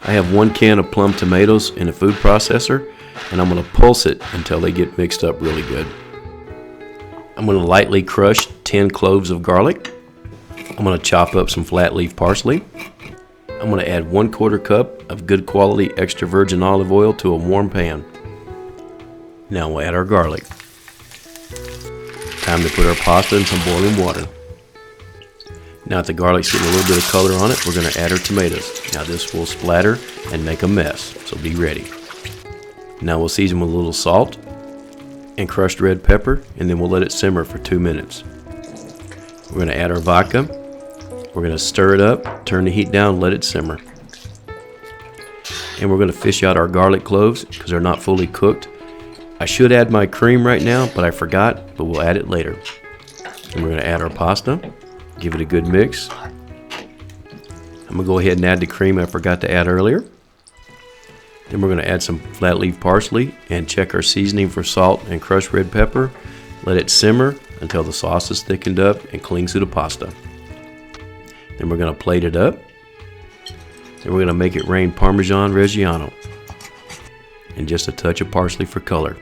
I have 1 can of plum tomatoes in a food processor, and I'm going to pulse it until they get mixed up really good. I'm going to lightly crush 10 cloves of garlic. I'm going to chop up some flat leaf parsley. I'm going to add 1/4 cup of good quality extra virgin olive oil to a warm pan. Now we'll add our garlic. Time to put our pasta in some boiling water. Now that the garlic's getting a little bit of color on it, we're going to add our tomatoes. Now this will splatter and make a mess, so be ready. Now we'll season with a little salt and crushed red pepper, and then we'll let it simmer for 2 minutes. We're going to add our vodka. We're going to stir it up, turn the heat down, let it simmer. And we're going to fish out our garlic cloves because they're not fully cooked. I should add my cream right now, but I forgot, but we'll add it later. And we're going to add our pasta, give it a good mix. I'm going to go ahead and add the cream I forgot to add earlier. Then we're going to add some flat leaf parsley and check our seasoning for salt and crushed red pepper. Let it simmer until the sauce is thickened up and clings to the pasta. Then we're going to plate it up. Then we're going to make it rain Parmesan Reggiano and just a touch of parsley for color.